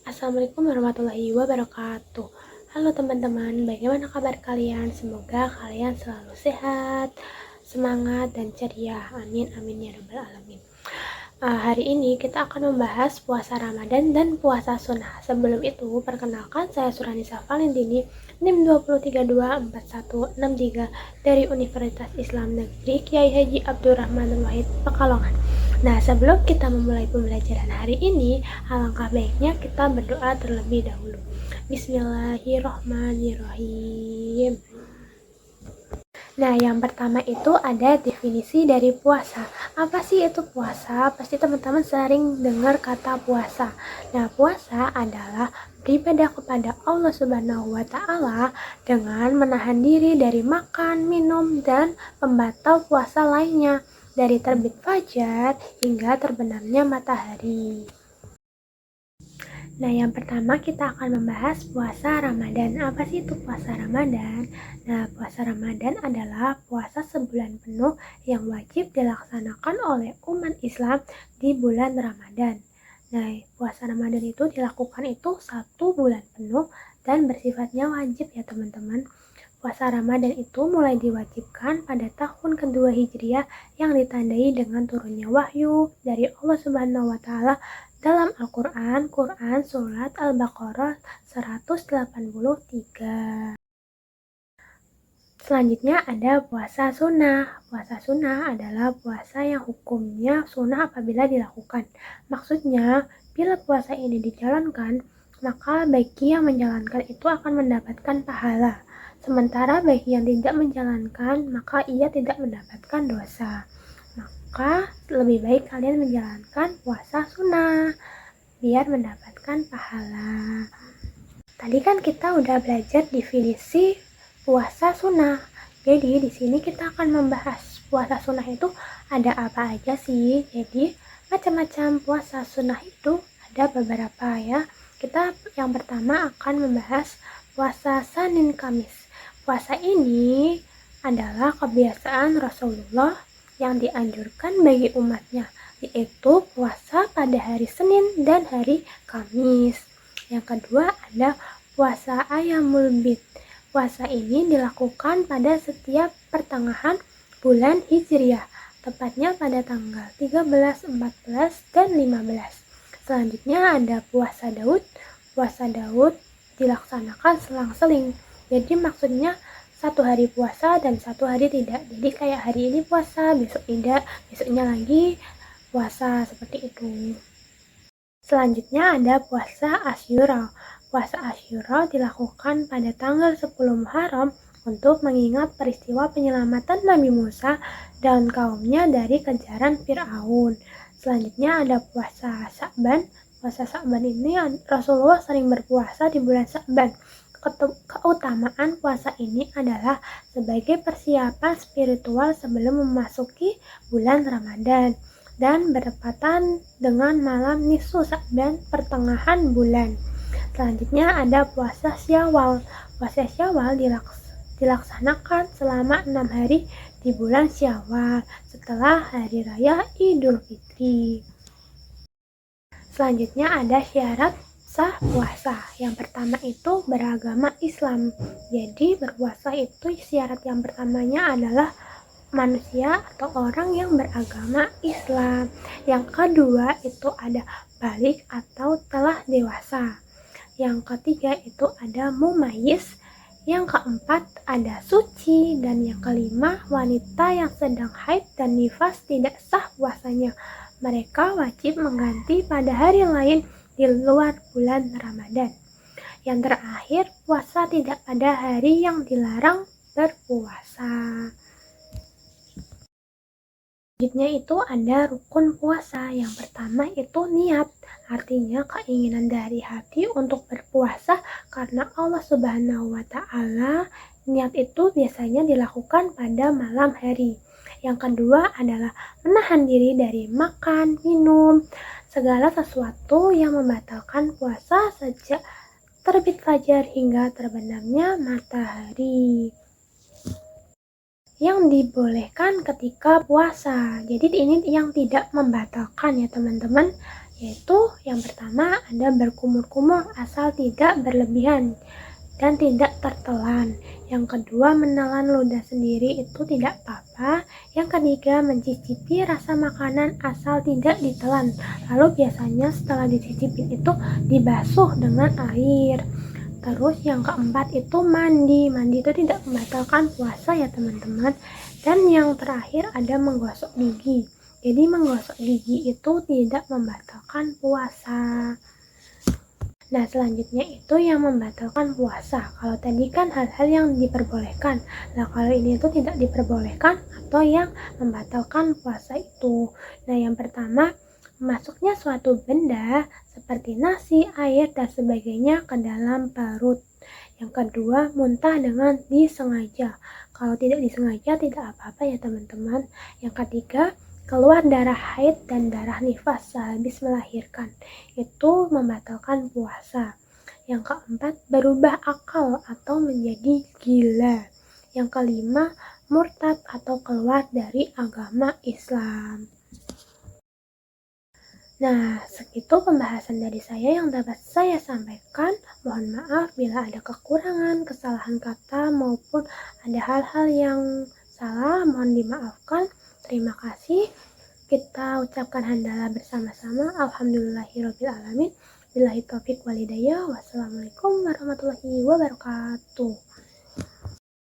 Assalamualaikum warahmatullahi wabarakatuh. Halo teman-teman, bagaimana kabar kalian? Semoga kalian selalu sehat, semangat, dan ceria. Amin, amin ya rabbal alamin. Hari ini kita akan membahas puasa Ramadan dan puasa sunnah. Sebelum itu, perkenalkan saya Suranisa Valentini, NIM 203246163 dari Universitas Islam Negeri Kiai Haji Abdurrahman Wahid Pekalongan. Nah, sebelum kita memulai pembelajaran hari ini, alangkah baiknya kita berdoa terlebih dahulu. Bismillahirrohmanirrohim. Nah, yang pertama itu ada definisi dari puasa. Apa sih itu puasa? Pasti teman-teman sering dengar kata puasa. Nah, puasa adalah beribadah kepada Allah Subhanahu wa Ta'ala dengan menahan diri dari makan, minum, dan pembatal puasa lainnya, dari terbit fajar hingga terbenamnya matahari. Nah, yang pertama kita akan membahas puasa Ramadan. Apa sih itu puasa Ramadan? Nah, puasa Ramadan adalah puasa sebulan penuh yang wajib dilaksanakan oleh umat Islam di bulan Ramadan. Nah, puasa Ramadan itu dilakukan itu 1 bulan penuh dan bersifatnya wajib ya teman-teman. Puasa Ramadan itu mulai diwajibkan pada tahun kedua Hijriah yang ditandai dengan turunnya wahyu dari Allah Subhanahu wa Ta'ala dalam Al-Quran, Surat Al-Baqarah 183. Selanjutnya ada puasa sunnah. Puasa sunnah adalah puasa yang hukumnya sunnah apabila dilakukan. Maksudnya, bila puasa ini dijalankan, maka bagi yang menjalankan itu akan mendapatkan pahala. Sementara bagi yang tidak menjalankan, maka ia tidak mendapatkan dosa. Maka lebih baik kalian menjalankan puasa sunnah biar mendapatkan pahala. Tadi kan kita udah belajar definisi puasa sunnah. Jadi di sini kita akan membahas puasa sunnah itu ada apa aja sih. Jadi macam-macam puasa sunnah itu ada beberapa ya. Kita yang pertama akan membahas puasa Senin Kamis. Puasa ini adalah kebiasaan Rasulullah yang dianjurkan bagi umatnya, yaitu puasa pada hari Senin dan hari Kamis. Yang kedua ada puasa Ayyamul Bid. Puasa ini dilakukan pada setiap pertengahan bulan Hijriah, tepatnya pada tanggal 13, 14, dan 15. Selanjutnya ada puasa Daud. Puasa Daud dilaksanakan selang-seling. Jadi maksudnya 1 hari puasa dan 1 hari tidak. Jadi kayak hari ini puasa, besok tidak, besoknya lagi puasa, seperti itu. Selanjutnya ada puasa Asyura. Puasa Asyura dilakukan pada tanggal 10 Muharram untuk mengingat peristiwa penyelamatan Nabi Musa dan kaumnya dari kejaran Fir'aun. Selanjutnya ada puasa Sya'ban. Puasa Sya'ban ini Rasulullah sering berpuasa di bulan Sya'ban. Keutamaan puasa ini adalah sebagai persiapan spiritual sebelum memasuki bulan Ramadan dan bertepatan dengan malam nisfu Sya'ban, pertengahan bulan. Selanjutnya ada puasa Syawal. Puasa Syawal dilaksanakan selama 6 hari di bulan Syawal setelah hari raya Idul Fitri. Selanjutnya ada syarat sah puasa. Yang pertama itu beragama Islam. Jadi berpuasa itu syarat yang pertamanya adalah manusia atau orang yang beragama Islam. Yang kedua itu ada balik atau telah dewasa. Yang ketiga itu ada mumayyiz. Yang keempat ada suci. Dan yang kelima wanita yang sedang haid dan nifas tidak sah puasanya. Mereka wajib mengganti pada hari lain di luar bulan Ramadan. Yang terakhir, puasa tidak pada hari yang dilarang berpuasa. Selanjutnya itu ada rukun puasa. Yang pertama itu niat, artinya keinginan dari hati untuk berpuasa karena Allah Subhanahu wa Ta'ala. Niat itu biasanya dilakukan pada malam hari. Yang kedua adalah menahan diri dari makan, minum, segala sesuatu yang membatalkan puasa sejak terbit fajar hingga terbenamnya matahari. Yang dibolehkan ketika puasa. Jadi ini yang tidak membatalkan ya teman-teman. Yaitu yang pertama ada berkumur-kumur asal tidak berlebihan dan tidak tertelan. Yang kedua, menelan ludah sendiri itu tidak apa-apa. Yang ketiga, mencicipi rasa makanan asal tidak ditelan. Lalu biasanya setelah dicicipin itu dibasuh dengan air. Terus yang keempat itu mandi. Mandi itu tidak membatalkan puasa ya teman-teman. Dan yang terakhir ada menggosok gigi. Jadi menggosok gigi itu tidak membatalkan puasa. Nah, selanjutnya itu yang membatalkan puasa. Kalau tadi kan hal-hal yang diperbolehkan. Nah, kalau ini itu tidak diperbolehkan atau yang membatalkan puasa itu. Nah, yang pertama, masuknya suatu benda seperti nasi, air, dan sebagainya ke dalam perut. Yang kedua, muntah dengan disengaja. Kalau tidak disengaja tidak apa-apa ya teman-teman. Yang ketiga, keluar darah haid dan darah nifas sehabis melahirkan. Itu membatalkan puasa. Yang keempat, berubah akal atau menjadi gila. Yang kelima, murtad atau keluar dari agama Islam. Nah, segitu pembahasan dari saya yang dapat saya sampaikan. Mohon maaf bila ada kekurangan, kesalahan kata, maupun ada hal-hal yang salah, mohon dimaafkan. Terima kasih. Kita ucapkan hamdalah bersama-sama. Alhamdulillahirrabbilalamin. Billahi taufiq walhidayah. Wassalamualaikum warahmatullahi wabarakatuh.